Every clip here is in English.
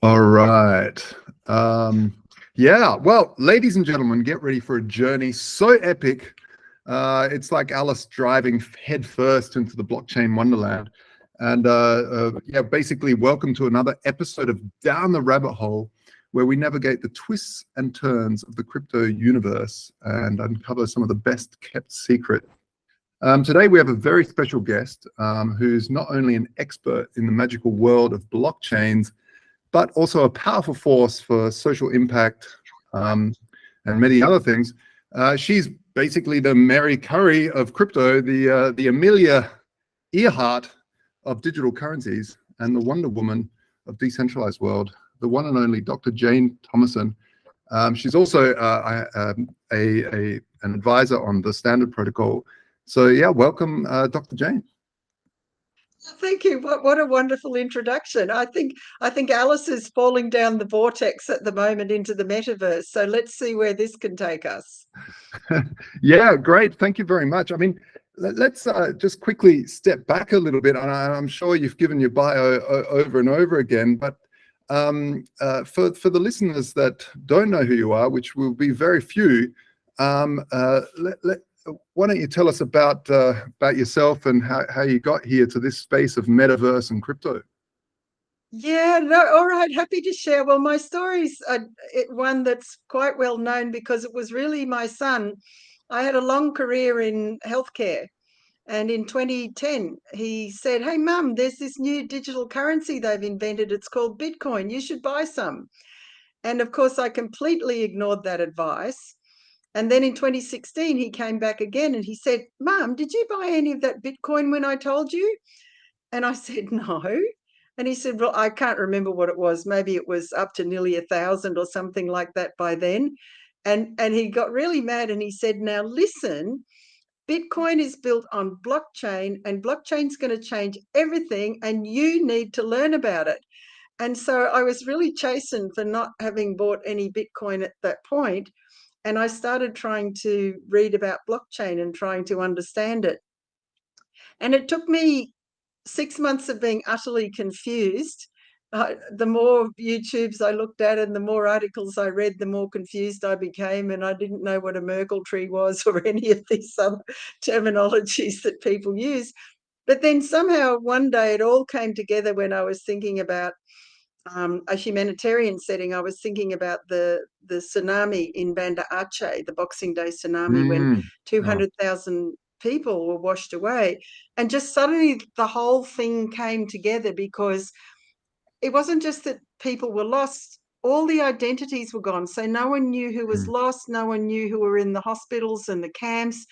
All right. Yeah, well, ladies and gentlemen, get ready for a journey so epic. It's like Alice driving head first into the blockchain wonderland. And yeah, basically, welcome to another episode of Down the Rabbit Hole, where we navigate the twists and turns of the crypto universe and uncover some of the best kept secret. Today, we have a very special guest who's not only an expert in the magical world of blockchains, but also a powerful force for social impact and many other things. She's basically the Mary Curry of crypto, the Amelia Earhart of digital currencies, and the Wonder Woman of decentralized world, the one and only Dr. Jane Thomason. She's also an advisor on the Standard Protocol. So yeah, welcome, Dr. Jane. Thank you. What a wonderful introduction. I think Alice is falling down the vortex at the moment into the metaverse. So let's see where this can take us. Yeah, great. Thank you very much. I mean, let's just quickly step back a little bit. And I'm sure you've given your bio over and over again, but for the listeners that don't know who you are, which will be very few, why don't you tell us about yourself and how you got here to this space of metaverse and crypto? Yeah, no, all right, happy to share. Well, my story's one that's quite well known because it was really my son. I had a long career in healthcare, and in 2010, he said, "Hey, Mum, there's this new digital currency they've invented. It's called Bitcoin. You should buy some." And of course, I completely ignored that advice. And then in 2016, he came back again and he said, "Mum, did you buy any of that Bitcoin when I told you?" And I said, "No." And he said, "Well, I can't remember what it was. Maybe it was up to nearly 1,000 or something like that by then." And he got really mad and he said, "Now listen, Bitcoin is built on blockchain and blockchain's going to change everything and you need to learn about it." And so I was really chastened for not having bought any Bitcoin at that point. And I started trying to read about blockchain and trying to understand it. And it took me 6 months of being utterly confused. The more YouTubes I looked at and the more articles I read, the more confused I became. And I didn't know what a Merkle tree was or any of these other terminologies that people use. But then somehow one day it all came together when I was thinking about a humanitarian setting. I was thinking about the tsunami in Banda Aceh, the Boxing Day tsunami, when 200,000 people were washed away. And just suddenly the whole thing came together because it wasn't just that people were lost, all the identities were gone. So no one knew who was lost, no one knew who were in the hospitals and the camps.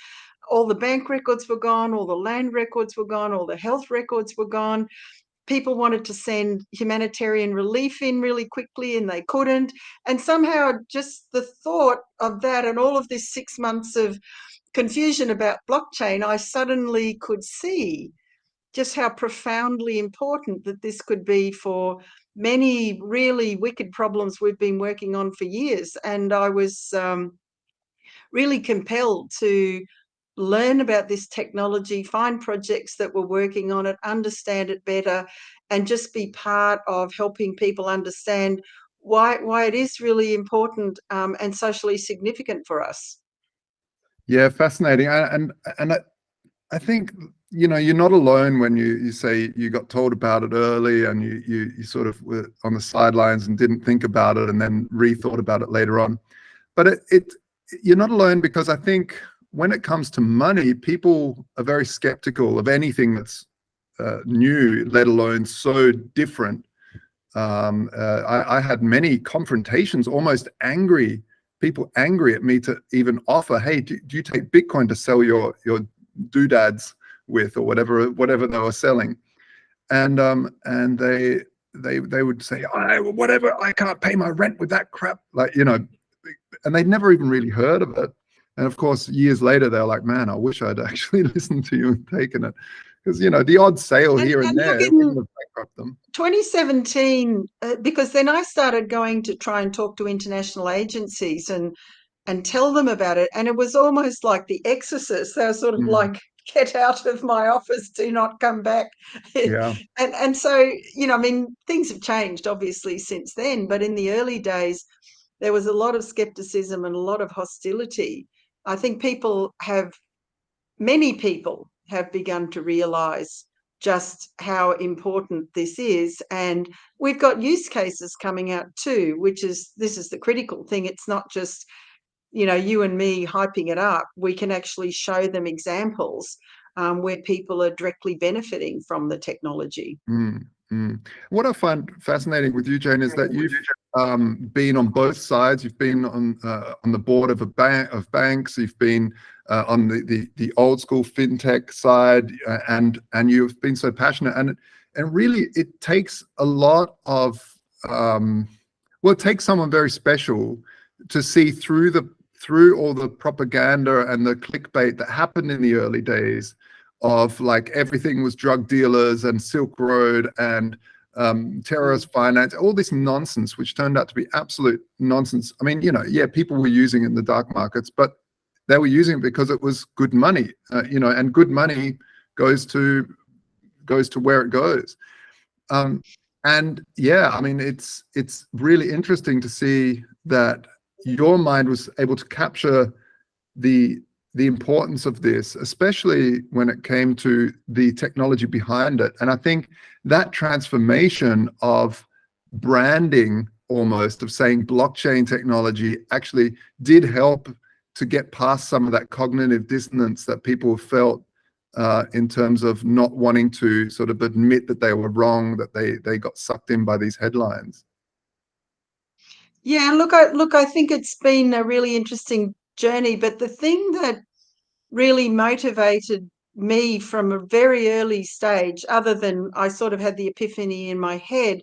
All the bank records were gone, all the land records were gone, all the health records were gone. People wanted to send humanitarian relief in really quickly and they couldn't. And somehow just the thought of that and all of this 6 months of confusion about blockchain, I suddenly could see just how profoundly important that this could be for many really wicked problems we've been working on for years. And I was really compelled to learn about this technology, find projects that were working on it, understand it better, and just be part of helping people understand why it is really important and socially significant for us. Yeah, fascinating. And I think, you know, you're not alone when you say you got told about it early and you sort of were on the sidelines and didn't think about it and then rethought about it later on. But you're not alone, because I think when it comes to money, people are very skeptical of anything that's new, let alone so different. I had many confrontations, almost angry, people angry at me to even offer, "Hey, do you take Bitcoin to sell your doodads with," or whatever they were selling. And they would say, "Whatever, I can't pay my rent with that crap," like, you know, and they'd never even really heard of it. And of course, years later, they're like, "Man, I wish I'd actually listened to you and taken it," because, you know, the odd sale here and there wouldn't have bankrupt them. 2017, because then I started going to try and talk to international agencies and tell them about it. And it was almost like The Exorcist. They were sort of like get out of my office, do not come back. Yeah. And so, I mean, things have changed obviously since then, but in the early days, there was a lot of skepticism and a lot of hostility. I think many people have begun to realize just how important this is. And we've got use cases coming out too, this is the critical thing. It's not just, you and me hyping it up. We can actually show them examples where people are directly benefiting from the technology. Mm, mm. What I find fascinating with you, Jane, is that you've been on both sides. You've been on the board of banks. You've been on the old school fintech side, and you've been so passionate. And really, it takes a lot of it takes someone very special to see through all the propaganda and the clickbait that happened in the early days of like everything was drug dealers and Silk Road and terrorist finance, all this nonsense, which turned out to be absolute nonsense. I mean, yeah, people were using it in the dark markets, but they were using it because it was good money, and good money goes to where it goes. And yeah, I mean, it's really interesting to see that your mind was able to capture the importance of this, especially when it came to the technology behind it. And I think that transformation of branding, almost, of saying blockchain technology, actually did help to get past some of that cognitive dissonance that people felt in terms of not wanting to sort of admit that they were wrong, that they got sucked in by these headlines. Yeah, I think it's been a really interesting journey, but the thing that really motivated me from a very early stage, other than I sort of had the epiphany in my head,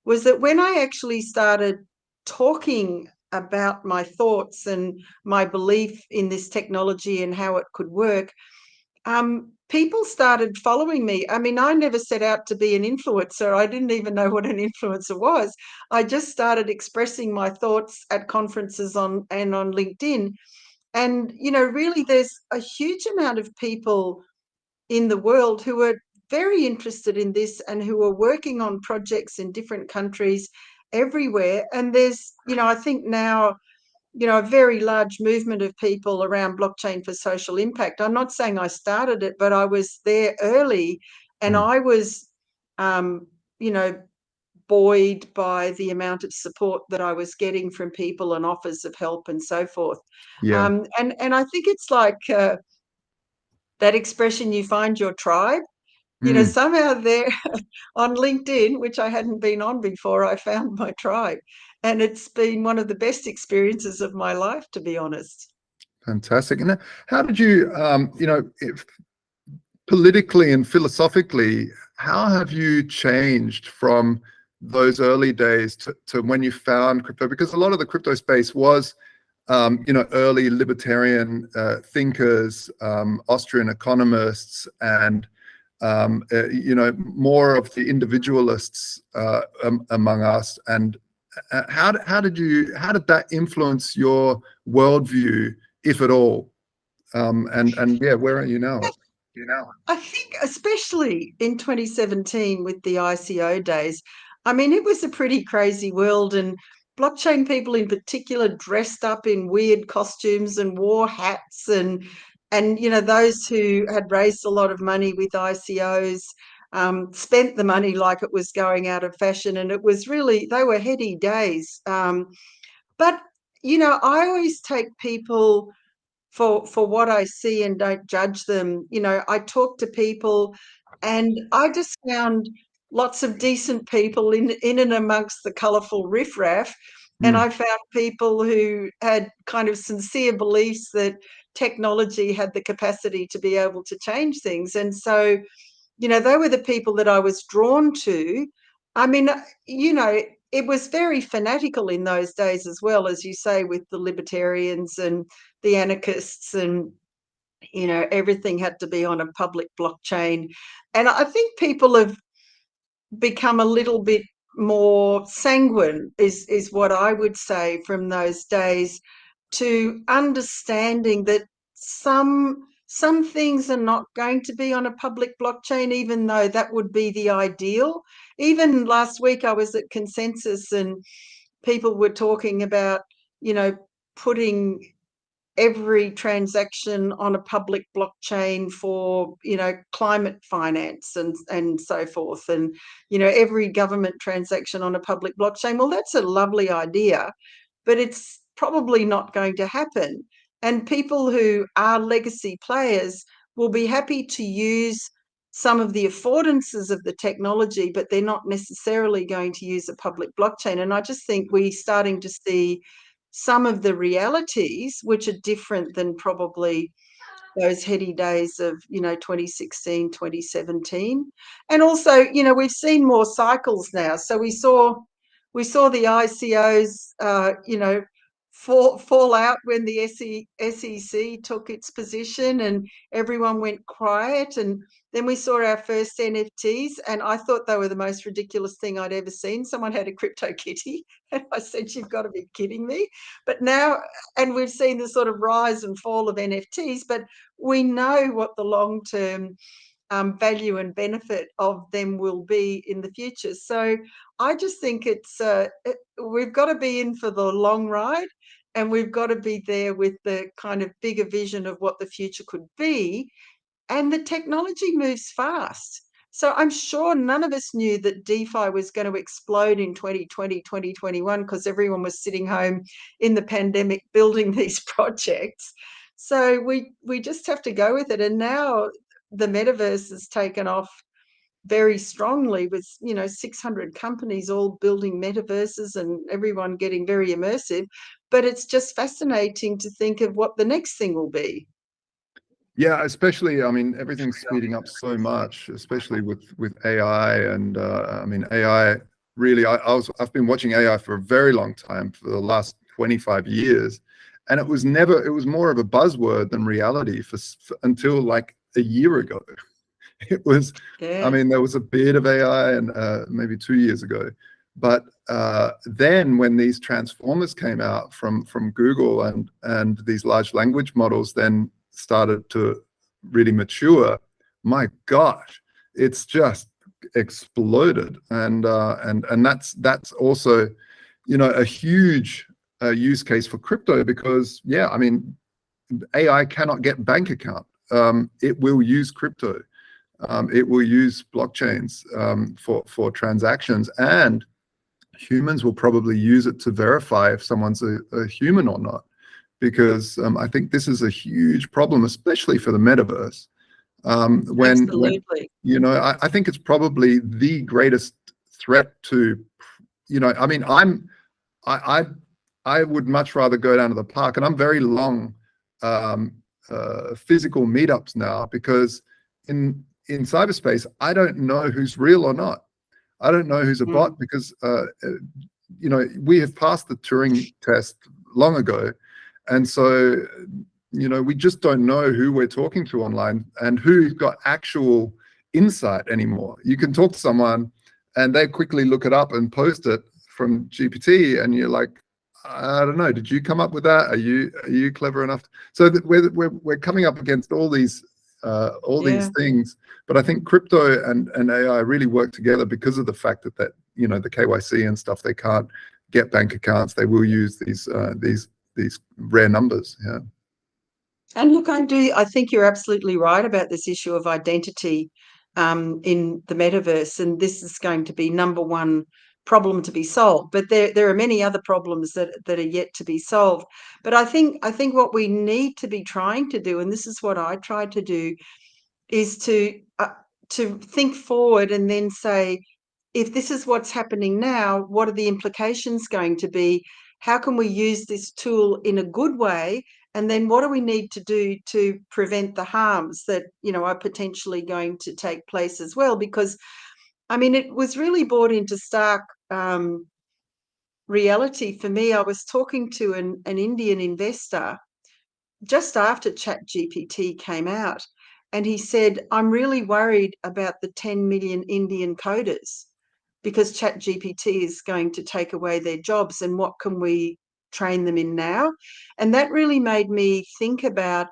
was that when I actually started talking about my thoughts and my belief in this technology and how it could work, people started following me. I mean, I never set out to be an influencer. I didn't even know what an influencer was. I just started expressing my thoughts at conferences on LinkedIn. And, really, there's a huge amount of people in the world who are very interested in this and who are working on projects in different countries everywhere. And there's, I think now, a very large movement of people around blockchain for social impact. I'm not saying I started it, but I was there early, and Mm. I was, you know, buoyed by the amount of support that I was getting from people and offers of help and so forth. Yeah. And I think it's like that expression, you find your tribe. Mm. Somehow there on LinkedIn, which I hadn't been on before, I found my tribe. And it's been one of the best experiences of my life, to be honest. Fantastic. And how did you, if politically and philosophically, how have you changed from those early days to when you found crypto? Because a lot of the crypto space was, early libertarian thinkers, Austrian economists, and more of the individualists among us. And how did that influence your worldview, if at all? And yeah, where are you now? I think, especially in 2017 with the ICO days, I mean, it was a pretty crazy world, and blockchain people in particular dressed up in weird costumes and wore hats, and those who had raised a lot of money with ICOs spent the money like it was going out of fashion, and it was really, they were heady days. But I always take people for what I see and don't judge them. I talk to people, and I just found lots of decent people in and amongst the colourful riffraff. And Mm. I found people who had kind of sincere beliefs that technology had the capacity to be able to change things. And so, they were the people that I was drawn to. I mean, it was very fanatical in those days as well, as you say, with the libertarians and the anarchists, and everything had to be on a public blockchain. And I think people have become a little bit more sanguine, is what I would say, from those days, to understanding that some some things are not going to be on a public blockchain, even though that would be the ideal. Even last week, I was at Consensus and people were talking about, putting every transaction on a public blockchain for, climate finance and so forth, and every government transaction on a public blockchain. Well, that's a lovely idea, but it's probably not going to happen. And people who are legacy players will be happy to use some of the affordances of the technology, but they're not necessarily going to use a public blockchain. And I just think we're starting to see some of the realities which are different than probably those heady days of 2016, 2017. And also, we've seen more cycles now. So we saw the ICOs fall out when the SEC took its position and everyone went quiet. And then we saw our first NFTs, and I thought they were the most ridiculous thing I'd ever seen. Someone had a crypto kitty, and I said, "You've got to be kidding me." But now, and we've seen the sort of rise and fall of NFTs, but we know what the long-term value and benefit of them will be in the future. So I just think we've got to be in for the long ride, and we've got to be there with the kind of bigger vision of what the future could be. And the technology moves fast. So I'm sure none of us knew that DeFi was going to explode in 2020, 2021, because everyone was sitting home in the pandemic building these projects. So we just have to go with it. And now the metaverse has taken off very strongly with 600 companies all building metaverses and everyone getting very immersive. But it's just fascinating to think of what the next thing will be. Yeah, especially, I mean, everything's speeding up so much, especially with AI. And I mean, AI really, I've been watching AI for a very long time, for the last 25 years. And it was more of a buzzword than reality until like a year ago. It was, I mean, there was a bit of AI and maybe 2 years ago. But then when these transformers came out from Google and these large language models then started to really mature, my gosh, it's just exploded. And that's also, a huge use case for crypto, because yeah, I mean, AI cannot get bank account. It will use crypto. It will use blockchains for transactions, and humans will probably use it to verify if someone's a human or not. Because I think this is a huge problem, especially for the metaverse. Absolutely. I think it's probably the greatest threat to, I mean, I would much rather go down to the park, and I'm very long physical meetups now, because in cyberspace, I don't know who's real or not. I don't know who's a bot, because we have passed the Turing test long ago. And so, we just don't know who we're talking to online and who's got actual insight anymore. You can talk to someone and they quickly look it up and post it from GPT, and you're like, I don't know, did you come up with that? Are you clever enough? So that we're coming up against all these things. But I think crypto and AI really work together because of the fact that the KYC and stuff, they can't get bank accounts. They will use these rare numbers. Yeah. And look, I think you're absolutely right about this issue of identity in the metaverse, and this is going to be number one problem to be solved. But there are many other problems that are yet to be solved. But I think what we need to be trying to do, and this is what I try to do, is to think forward and then say, if this is what's happening now, what are the implications going to be? How can we use this tool in a good way? And then what do we need to do to prevent the harms that, are potentially going to take place as well? Because, I mean, it was really brought into stark reality for me. I was talking to an Indian investor just after ChatGPT came out, and he said, I'm really worried about the 10 million Indian coders, because ChatGPT is going to take away their jobs, and what can we train them in now? And that really made me think about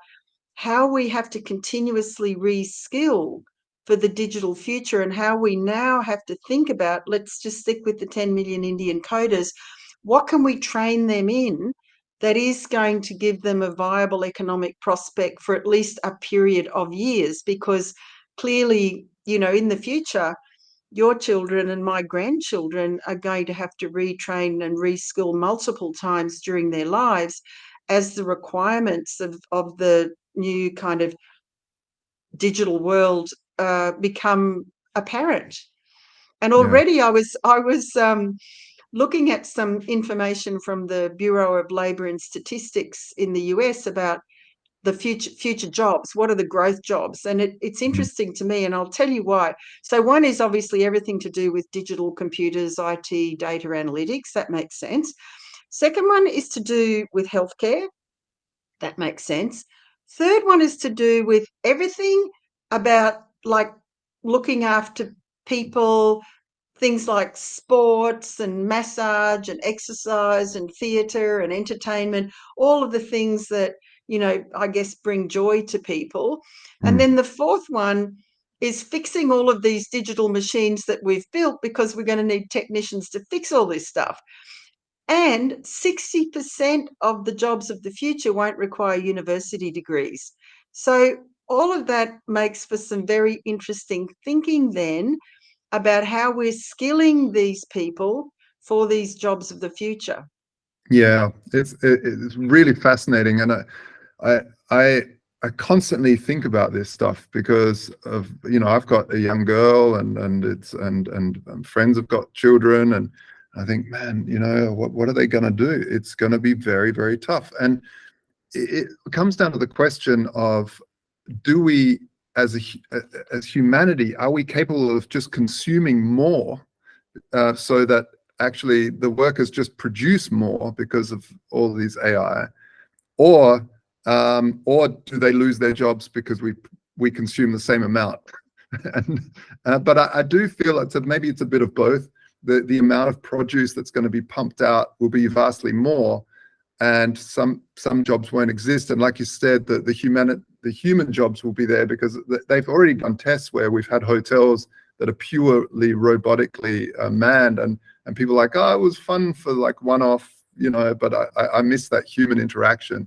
how we have to continuously reskill for the digital future, and how we now have to think about, let's just stick with the 10 million Indian coders, what can we train them in that is going to give them a viable economic prospect for at least a period of years? Because clearly, in the future, your children and my grandchildren are going to have to retrain and reskill multiple times during their lives as the requirements of the new kind of digital world become apparent. And Yeah. already I was looking at some information from the Bureau of Labor and Statistics in the US about the future jobs. What are the growth jobs? And it's Mm. interesting to me, and I'll tell you why. So one is obviously everything to do with digital computers, IT, data analytics. That makes sense. Second one is to do with healthcare. That makes sense. Third one is to do with everything about like looking after people, things like sports and massage and exercise and theatre and entertainment, all of the things that, I guess bring joy to people. And Mm. then the fourth one is fixing all of these digital machines that we've built, because we're going to need technicians to fix all this stuff. And 60% of the jobs of the future won't require university degrees. So all of that makes for some very interesting thinking then about how we're skilling these people for these jobs of the future. Yeah, it's really fascinating, and I I I constantly think about this stuff because of, I've got a young girl, and friends have got children, and I think, man, what are they going to do? It's going to be very, very tough, and it comes down to the question of, do we, as humanity, are we capable of just consuming more, so that actually the workers just produce more because of all these AI, or do they lose their jobs because we consume the same amount? And but I do feel maybe it's a bit of both. The amount of produce that's going to be pumped out will be vastly more, and some jobs won't exist. And like you said, the human jobs will be there, because they've already done tests where we've had hotels that are purely robotically manned, and people are like, oh, it was fun for like one off, but I miss that human interaction.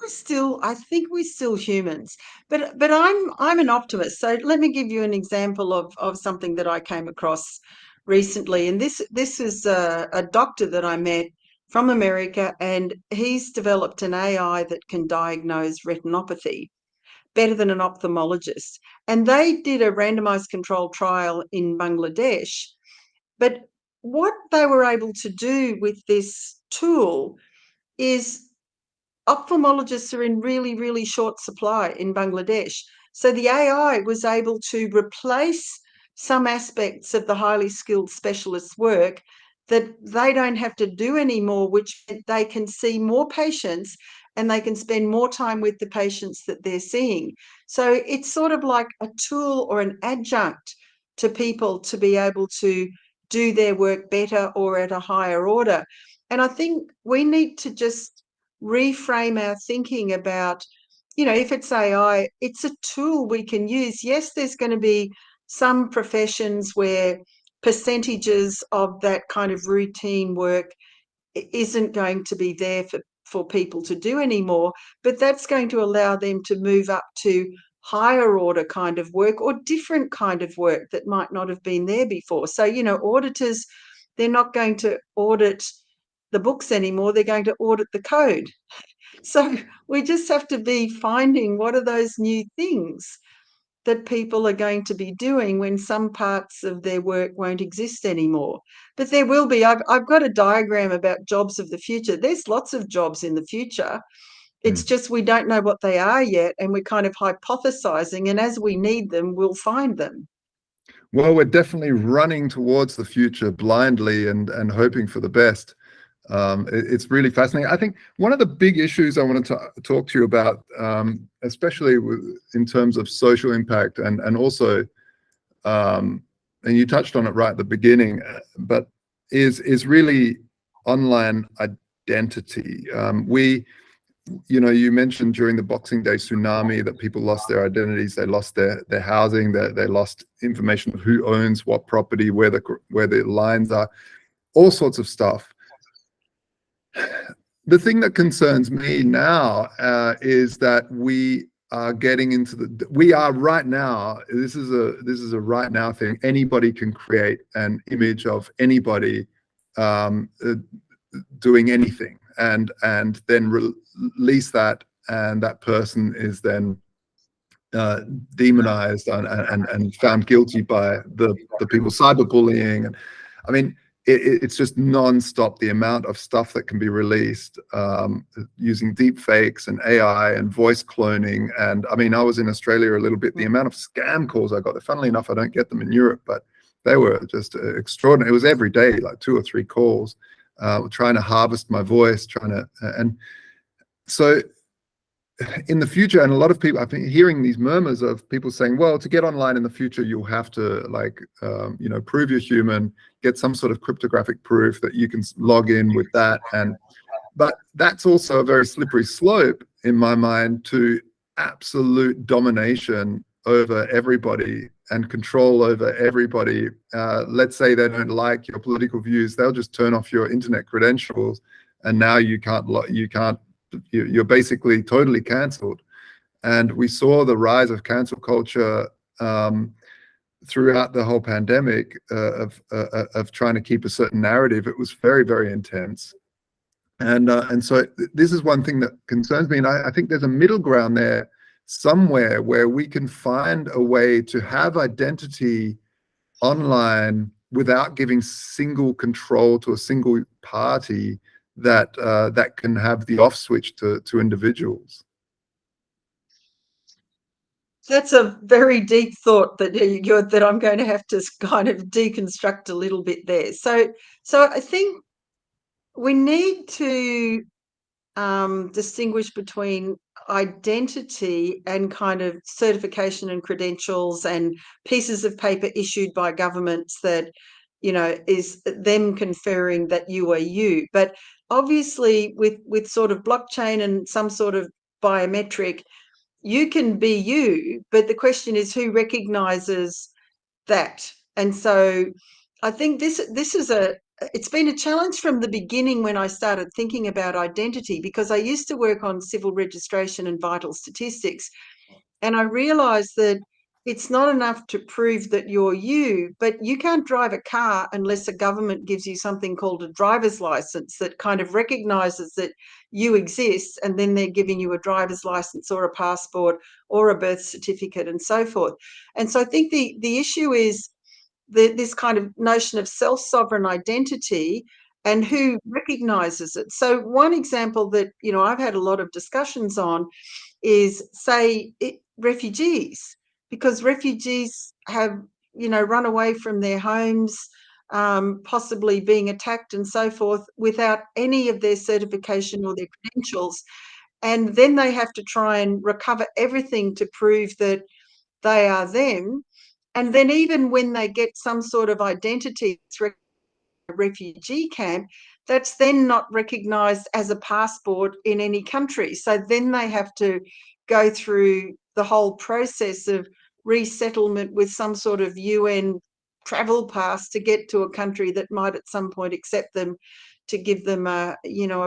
I think we're still humans, but I'm an optimist. So let me give you an example of something that I came across recently. And this is a doctor that I met from America, and he's developed an AI that can diagnose retinopathy better than an ophthalmologist. And they did a randomized controlled trial in Bangladesh. But what they were able to do with this tool is, ophthalmologists are in really, really short supply in Bangladesh. So the AI was able to replace some aspects of the highly skilled specialist work that they don't have to do anymore, which they can see more patients and they can spend more time with the patients that they're seeing. So it's sort of like a tool or an adjunct to people to be able to do their work better or at a higher order. And I think we need to just reframe our thinking about, if it's AI, it's a tool we can use. Yes, there's going to be some professions where percentages of that kind of routine work isn't going to be there for people to do anymore, but that's going to allow them to move up to higher order kind of work or different kind of work that might not have been there before. So, auditors, they're not going to audit the books anymore, they're going to audit the code. So we just have to be finding what are those new things that people are going to be doing when some parts of their work won't exist anymore. But there will be. I've got a diagram about jobs of the future. There's lots of jobs in the future. It's Mm. just we don't know what they are yet, and we're kind of hypothesizing, and as we need them, we'll find them. Well, we're definitely running towards the future blindly and hoping for the best. It's really fascinating. I think one of the big issues I wanted to talk to you about, especially in terms of social impact, and also, and you touched on it right at the beginning, but is really online identity. you mentioned during the Boxing Day tsunami that people lost their identities, they lost their housing, they lost information of who owns what property, where the lines are, all sorts of stuff. The thing that concerns me now is that we are getting into we are right now, this is a right now thing. Anybody can create an image of anybody doing anything and then release that, and that person is then demonized and found guilty by the people cyberbullying. And I mean, it's just non-stop, the amount of stuff that can be released using deepfakes and AI and voice cloning. And I mean, I was in Australia a little bit, the amount of scam calls I got, funnily enough, I don't get them in Europe, but they were just extraordinary. It was every day, like 2 or 3 calls, trying to harvest my voice, and so in the future, and a lot of people, I've been hearing these murmurs of people saying, well, to get online in the future, you'll have to prove you're human, get some sort of cryptographic proof that you can log in with that. But that's also a very slippery slope in my mind to absolute domination over everybody and control over everybody. Let's say they don't like your political views, they'll just turn off your internet credentials, and now you're basically totally cancelled. And we saw the rise of cancel culture throughout the whole pandemic of trying to keep a certain narrative. It was very, very intense. And so this is one thing that concerns me. And I think there's a middle ground there somewhere where we can find a way to have identity online without giving single control to a single party that can have the off switch to individuals. That's a very deep thought that I'm going to have to kind of deconstruct a little bit there. So I think we need to distinguish between identity and kind of certification and credentials and pieces of paper issued by governments that, is them conferring that you are you. But obviously with sort of blockchain and some sort of biometric, you can be you, but the question is who recognizes that. And so I think this is it's been a challenge from the beginning when I started thinking about identity, because I used to work on civil registration and vital statistics, and I realized that it's not enough to prove that you're you, but you can't drive a car unless a government gives you something called a driver's license that kind of recognizes that you exist, and then they're giving you a driver's license or a passport or a birth certificate and so forth. And so I think the issue is this kind of notion of self-sovereign identity and who recognizes it. So one example that, I've had a lot of discussions on is, say, refugees, because refugees have, run away from their homes, possibly being attacked and so forth, without any of their certification or their credentials. And then they have to try and recover everything to prove that they are them. And then even when they get some sort of identity through a refugee camp, that's then not recognised as a passport in any country. So then they have to go through the whole process of resettlement with some sort of UN travel pass to get to a country that might at some point accept them, to give them a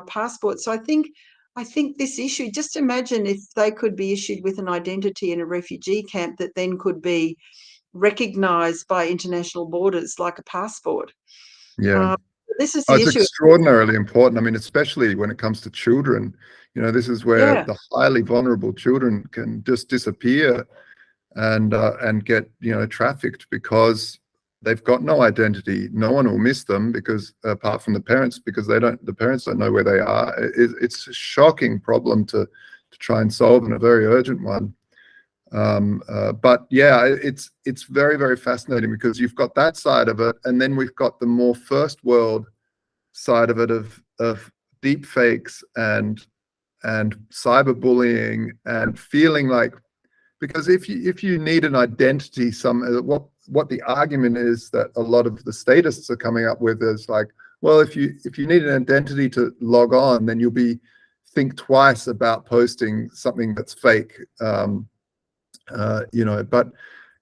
passport. So I think this issue, just imagine if they could be issued with an identity in a refugee camp that then could be recognised by international borders like a passport. Yeah. This is the It's issue. extraordinarily important. I mean, especially when it comes to children, this is where the highly vulnerable children can just disappear and get, trafficked because they've got no identity. No one will miss them, because apart from the parents, because the parents don't know where they are. It's a shocking problem to try and solve, and a very urgent one. But yeah, it's very, very fascinating, because you've got that side of it, and then we've got the more first world side of it of deep fakes and cyberbullying, and feeling like, because if you need an identity, what the argument is that a lot of the statists are coming up with is like, well, if you need an identity to log on, then you'll be think twice about posting something that's fake. You know, but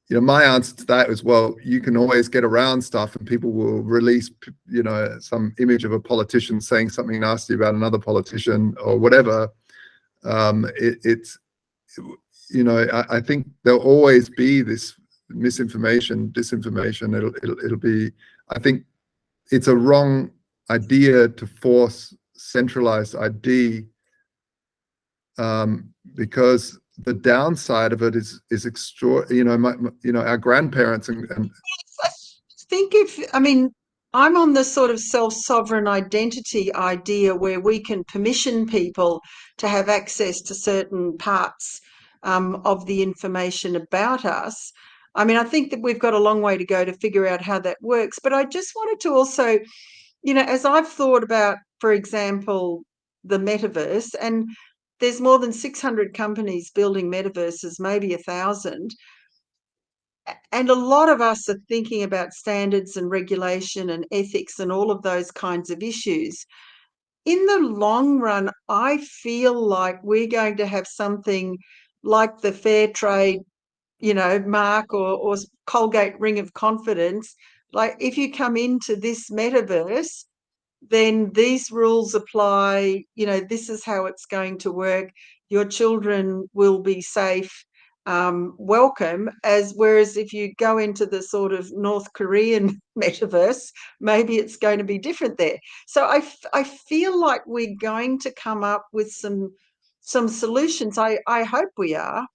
you know, my answer to that is, well, you can always get around stuff, and people will release, you know, some image of a politician saying something nasty about another politician or whatever. It's, you know, I think there'll always be this misinformation, disinformation. It'll be, I think it's a wrong idea to force centralized ID, because the downside of it is extra. You know, our grandparents and I think I mean, I'm on the sort of self-sovereign identity idea where we can permission people to have access to certain parts of the information about us. I mean, I think that we've got a long way to go to figure out how that works. But I just wanted to also, you know, as I've thought about, for example, the metaverse, and there's more than 600 companies building metaverses, maybe 1,000. And a lot of us are thinking about standards and regulation and ethics and all of those kinds of issues. In the long run, I feel like we're going to have something like the fair trade, you know, mark, or Colgate ring of confidence. Like, if you come into this metaverse, then these rules apply. You know, this is how it's going to work. Your children will be safe, welcome. Whereas if you go into the sort of North Korean metaverse, maybe it's going to be different there. So I feel like we're going to come up with some solutions. I hope we are,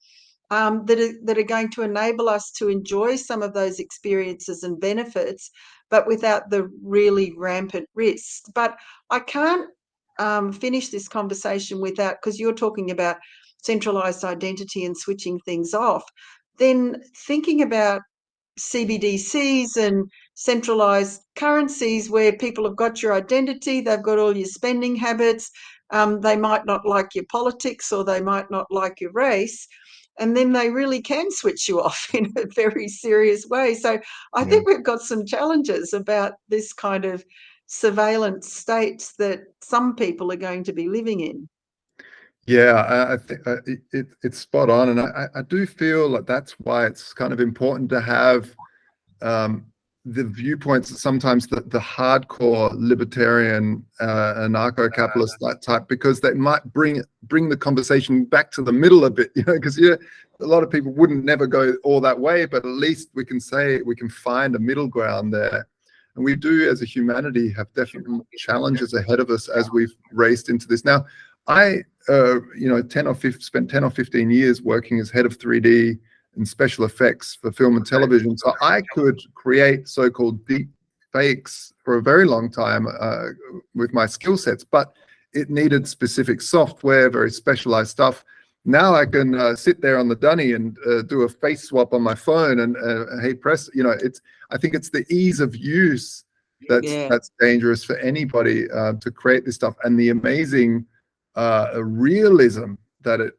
that are going to enable us to enjoy some of those experiences and benefits, but without the really rampant risks. But I can't finish this conversation without, because you're talking about centralized identity and switching things off, then thinking about CBDCs and centralized currencies where people have got your identity, they've got all your spending habits, they might not like your politics, or they might not like your race, and then they really can switch you off in a very serious way. So I think we've got some challenges about this kind of surveillance state that some people are going to be living in. Yeah, I think it's spot on, and I do feel like that's why it's kind of important to have the viewpoints that sometimes the hardcore libertarian, anarcho-capitalist type, because they might bring the conversation back to the middle a bit, you know, because a lot of people wouldn't never go all that way, but at least we can say we can find a middle ground there. And we do, as a humanity, have definitely challenges ahead of us as we've raced into this. Now, I you know, spent 10 or 15 years working as head of 3D and special effects for film and television. So I could create so-called deep fakes for a very long time with my skill sets, but it needed specific software, very specialized stuff. Now I can sit there on the dunny and do a face swap on my phone and hey, press, you know, I think it's the ease of use that's dangerous for anybody to create this stuff, and the amazing realism that it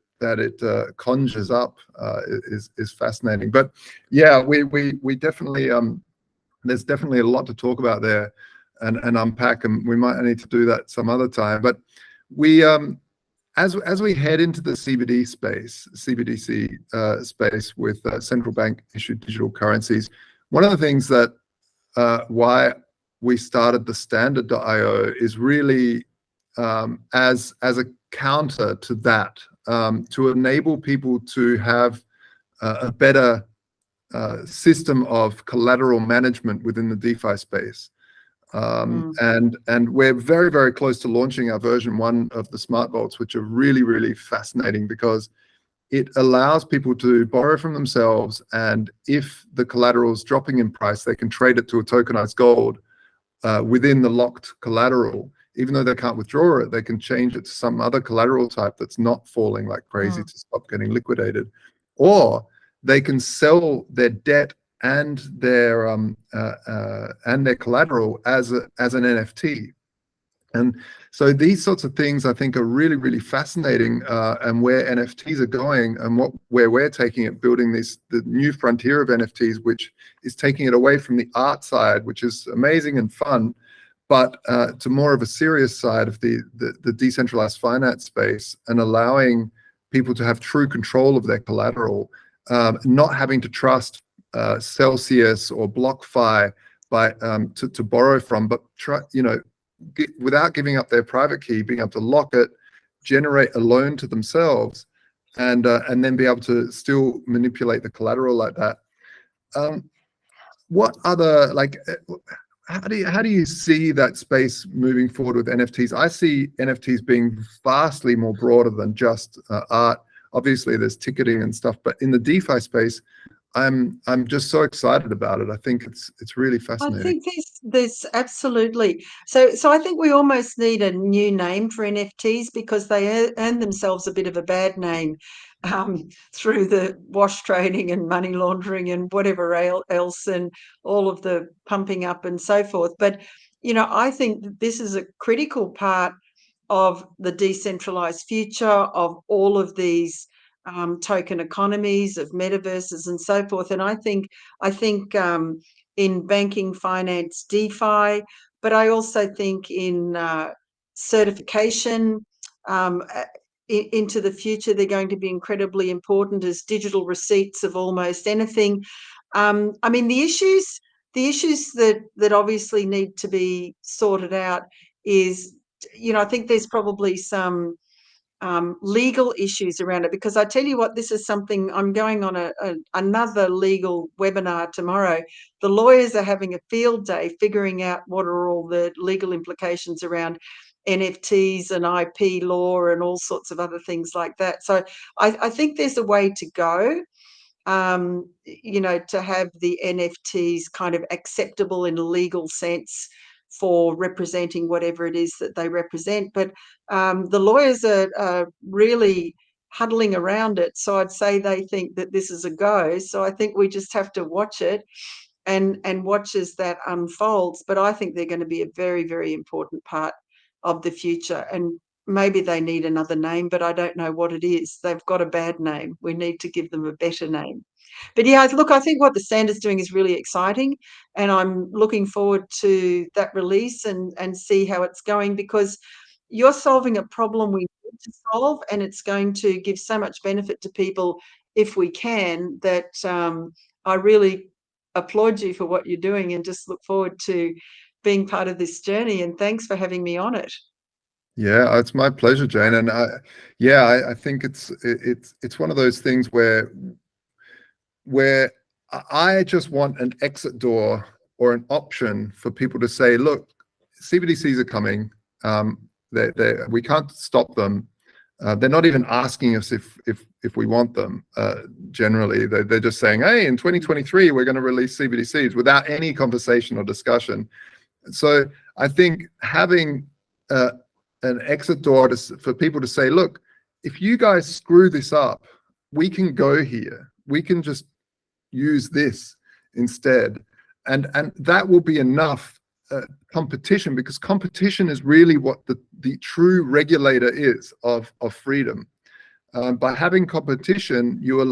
conjures up is fascinating. But yeah, we definitely there's definitely a lot to talk about there and unpack, and we might need to do that some other time. But we as we head into the CBDC space with central bank issued digital currencies, one of the things that why we started the standard.io is really as a counter to that, to enable people to have a better system of collateral management within the DeFi space. And we're very, very close to launching our version 1 of the smart vaults, which are really, really fascinating because it allows people to borrow from themselves, and if the collateral is dropping in price, they can trade it to a tokenized gold within the locked collateral. Even though they can't withdraw it, they can change it to some other collateral type that's not falling like crazy to stop getting liquidated. Or they can sell their debt and their collateral as an NFT. And so these sorts of things I think are really, really fascinating, and where NFTs are going and where we're taking it, building the new frontier of NFTs, which is taking it away from the art side, which is amazing and fun, but to more of a serious side of the decentralized finance space, and allowing people to have true control of their collateral, not having to trust Celsius or BlockFi to borrow from, but without giving up their private key, being able to lock it, generate a loan to themselves, and then be able to still manipulate the collateral like that. What other, like, how do you see that space moving forward with NFTs? I see NFTs being vastly more broader than just art. Obviously, there's ticketing and stuff, but in the DeFi space, I'm just so excited about it. I think it's really I fascinating. think there's absolutely, so I think we almost need a new name for NFTs, because they earn themselves a bit of a bad name through the wash trading and money laundering and whatever else, and all of the pumping up and so forth. But I think that this is a critical part of the decentralized future of all of these token economies, of metaverses and so forth. And I think in banking, finance, DeFi, but I also think in certification into the future, they're going to be incredibly important as digital receipts of almost anything. I mean, the issues that obviously need to be sorted out is, I think there's probably some legal issues around it, because I tell you what, this is something, I'm going on another legal webinar tomorrow. The lawyers are having a field day figuring out what are all the legal implications around NFTs and IP law and all sorts of other things like that. So I think there's a way to go, to have the NFTs kind of acceptable in a legal sense for representing whatever it is that they represent. But the lawyers are really huddling around it. So I'd say they think that this is a go. So I think we just have to watch it and watch as that unfolds. But I think they're going to be a very, very important part of the future. And maybe they need another name, but I don't know what it is. They've got a bad name. We need to give them a better name. But yeah, look, I think what the Sanders doing is really exciting, and I'm looking forward to that release and see how it's going, because you're solving a problem we need to solve, and it's going to give so much benefit to people if we can, that I really applaud you for what you're doing, and just look forward to being part of this journey. And thanks for having me on it. Yeah, it's my pleasure, Jane. And I think it's one of those things where I just want an exit door or an option for people to say, look, CBDCs are coming. We can't stop them. They're not even asking us if we want them. Generally, they're just saying, hey, in 2023, we're going to release CBDCs without any conversation or discussion. So I think having an exit door for people to say, look, if you guys screw this up, we can go here. We can just use this instead. And that will be enough competition, because competition is really what the true regulator is of freedom. By having competition, you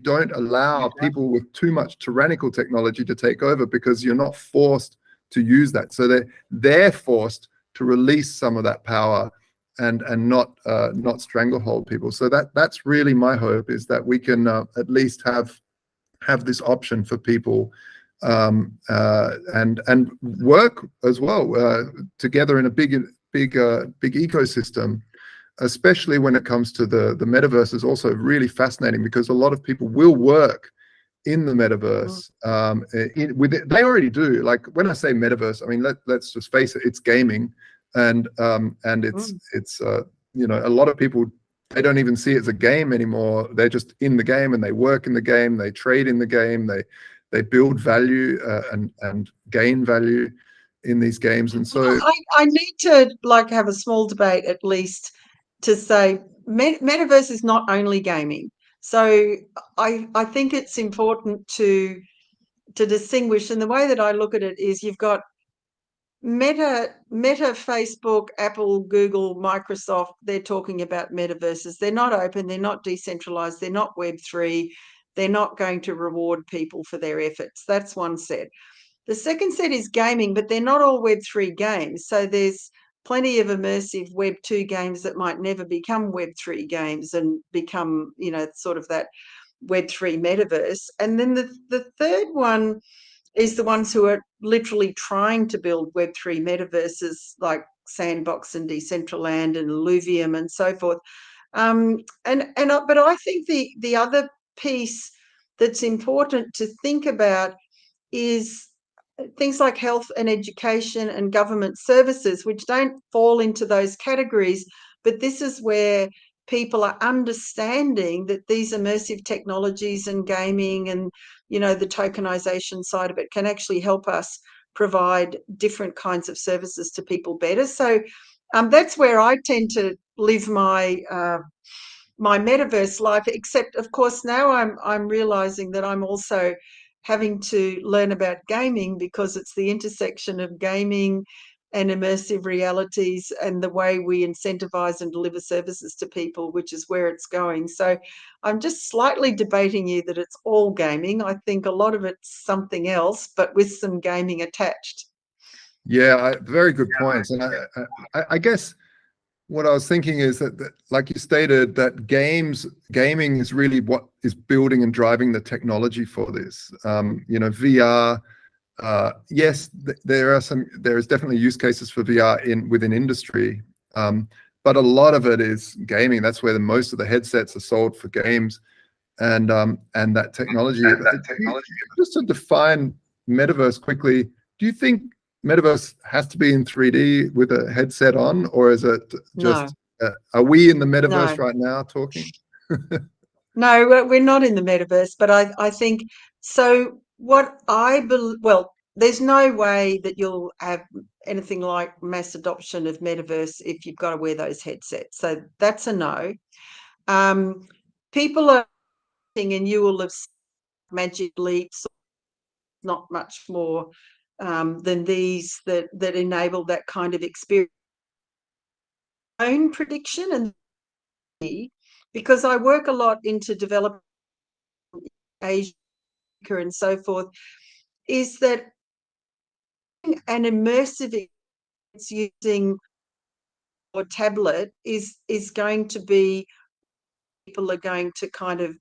don't allow people with too much tyrannical technology to take over, because you're not forced to use that. So they're forced to release some of that power and not stranglehold people. So that's really my hope, is that we can at least have this option for people, and work as well together in a big ecosystem. Especially when it comes to the metaverse, is also really fascinating, because a lot of people will work in the metaverse. They already do. Like, when I say metaverse, I mean, let's just face it, it's gaming, and it's a lot of people, they don't even see it as a game anymore. They're just in the game, and they work in the game, they trade in the game, they build value and gain value in these games. And so I need to have a small debate, at least, to say metaverse is not only gaming. So I think it's important to distinguish. And the way that I look at it is, you've got Meta, Facebook, Apple, Google, Microsoft. They're talking about metaverses. They're not open. They're not decentralized. They're not Web3. They're not going to reward people for their efforts. That's one set. The second set is gaming, but they're not all Web3 games. So there's plenty of immersive Web2 games that might never become Web3 games and become, you know, sort of that Web3 metaverse. And then the third one is the ones who are literally trying to build Web3 metaverses like Sandbox and Decentraland and Illuvium and so forth. But I think the other piece that's important to think about is things like health and education and government services, which don't fall into those categories. But this is where people are understanding that these immersive technologies and gaming and, you know, the tokenization side of it can actually help us provide different kinds of services to people better. So that's where I tend to live my my metaverse life, except of course now I'm realizing that I'm also having to learn about gaming, because it's the intersection of gaming and immersive realities and the way we incentivize and deliver services to people, which is where it's going. So I'm just slightly debating you that it's all gaming. I think a lot of it's something else, but with some gaming attached. Yeah, very good points. And I guess what I was thinking is that, like you stated, that gaming is really what is building and driving the technology for this. You know, VR. Yes, there is definitely use cases for VR within industry, but a lot of it is gaming. That's where most of the headsets are sold for games, and that technology. Just to define metaverse quickly, do you think metaverse has to be in 3D with a headset on, or is it just are we in the metaverse right now talking? No, we're not in the metaverse, but I think so. What I believe, well, there's no way that you'll have anything like mass adoption of metaverse if you've got to wear those headsets. So that's a no. People are, and you will have magic leaps, not much more than these that enable that kind of experience. Own prediction, and because I work a lot into developing Asia and so forth, is that an immersive experience using a tablet is going to be, people are going to kind of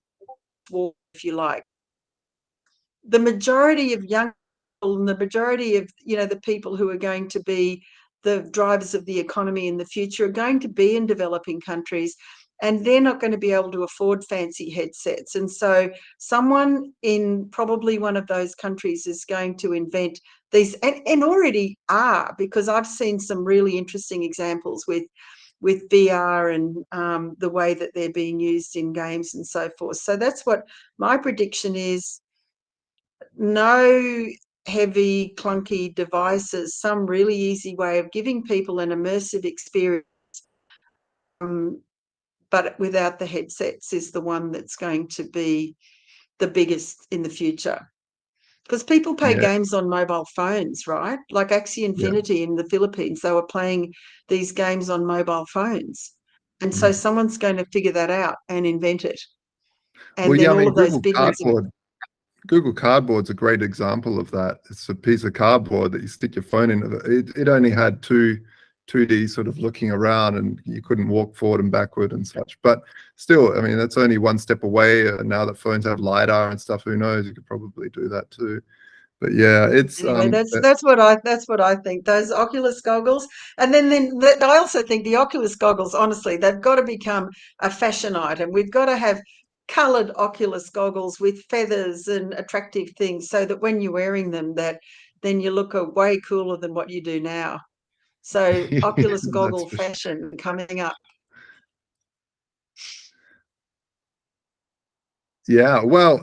walk, if you like. The majority of young people and the majority of, you know, the people who are going to be the drivers of the economy in the future are going to be in developing countries, and they're not going to be able to afford fancy headsets. And so someone in probably one of those countries is going to invent these, and already are, because I've seen some really interesting examples with VR and the way that they're being used in games and so forth. So that's what my prediction is. No heavy, clunky devices, some really easy way of giving people an immersive experience, but without the headsets, is the one that's going to be the biggest in the future. Because people play games on mobile phones, right? Like Axie Infinity in the Philippines, they were playing these games on mobile phones. And so someone's going to figure that out and invent it. And Well, then I all mean, of those big ones. Google Cardboard's a great example of that. It's a piece of cardboard that you stick your phone in. It only had 2D sort of looking around, and you couldn't walk forward and backward and such. But still, I mean, that's only one step away. Now that phones have LiDAR and stuff, who knows? You could probably do that too. But yeah, it's anyway, that's what I think. Those Oculus goggles, and then I also think the Oculus goggles, honestly, they've got to become a fashion item. We've got to have coloured Oculus goggles with feathers and attractive things, so that when you're wearing them, that then you look way cooler than what you do now. So Oculus goggle fashion coming up. Yeah, well,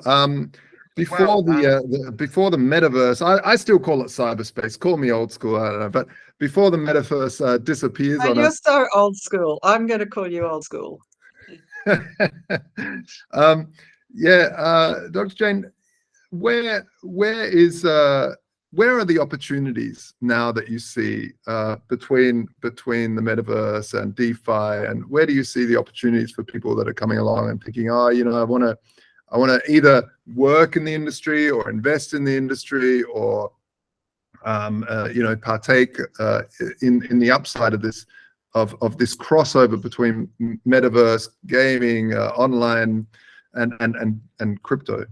before the metaverse, I still call it cyberspace. Call me old school, I don't know, but before the metaverse disappears on You're us. so old school. I'm going to call you old school. Dr. Jane, where are the opportunities now that you see between the metaverse and DeFi, and where do you see the opportunities for people that are coming along and thinking, oh, you know, I want to either work in the industry or invest in the industry, or partake in the upside of this crossover between metaverse, gaming, online, and crypto?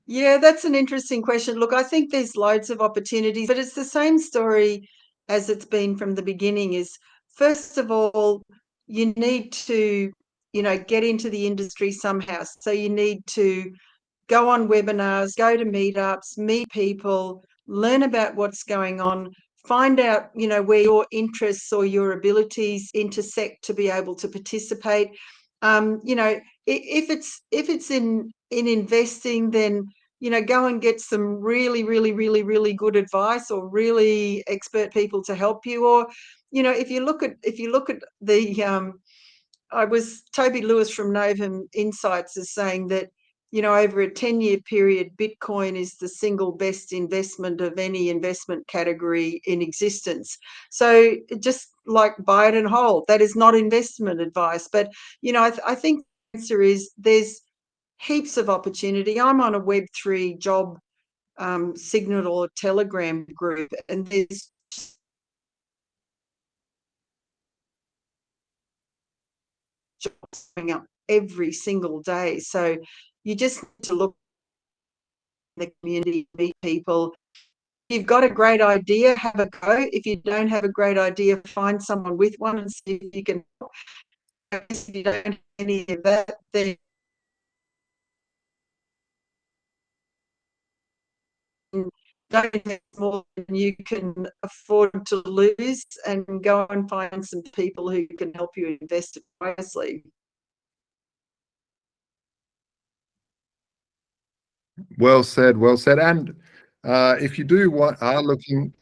Yeah, that's an interesting question. Look, I think there's loads of opportunities, but it's the same story as it's been from the beginning. Is first of all, you need to, get into the industry somehow. So you need to go on webinars, go to meetups, meet people, learn about what's going on, find out, where your interests or your abilities intersect to be able to participate. If it's in investing, then go and get some really, really, really, really good advice or really expert people to help you. Or, if you look at the Toby Lewis from Novum Insights is saying that, over a 10-year period, Bitcoin is the single best investment of any investment category in existence. So just like buy it and hold. That is not investment advice. But, I think the answer is there's heaps of opportunity. I'm on a Web3 job Signal or Telegram group, and there's jobs going up every single day. So you just need to look in the community, meet people. If you've got a great idea, have a go. If you don't have a great idea, find someone with one and see if you can help. If you don't have any of that, then don't invest more than you can afford to lose, and go and find some people who can help you invest it wisely. Well said, well said. And if you are looking,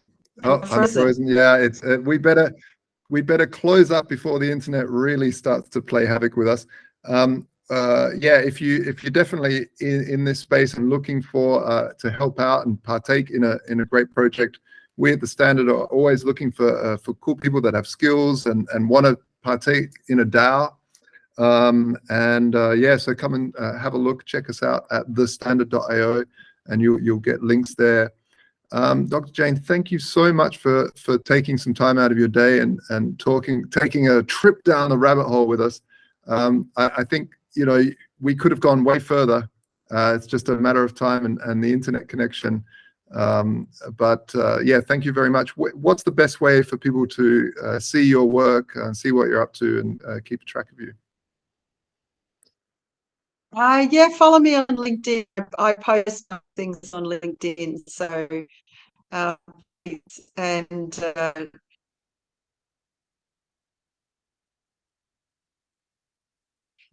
oh, I'm frozen. Yeah, it's we better close up before the internet really starts to play havoc with us. Yeah, if you're definitely in this space and looking for to help out and partake in a great project, we at the Standard are always looking for cool people that have skills and want to partake in a DAO. Yeah, so come and have a look, check us out at thestandard.io, and you'll get links there. Dr. Jane, thank you so much for taking some time out of your day and taking a trip down the rabbit hole with us. I think we could have gone way further. It's just a matter of time and the internet connection. Yeah, thank you very much. What's the best way for people to see your work and see what you're up to and keep track of you? Yeah, follow me on LinkedIn. I post things on LinkedIn. So,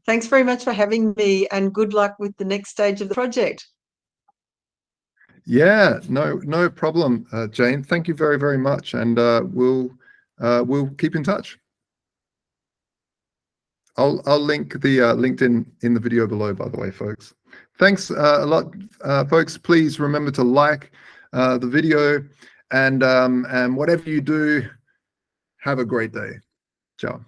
thanks very much for having me, and good luck with the next stage of the project. Yeah, no problem, Jane. Thank you very, very much, and we'll keep in touch. I'll link the LinkedIn in the video below, by the way, folks. Thanks a lot, folks. Please remember to like the video, and whatever you do, have a great day. Ciao.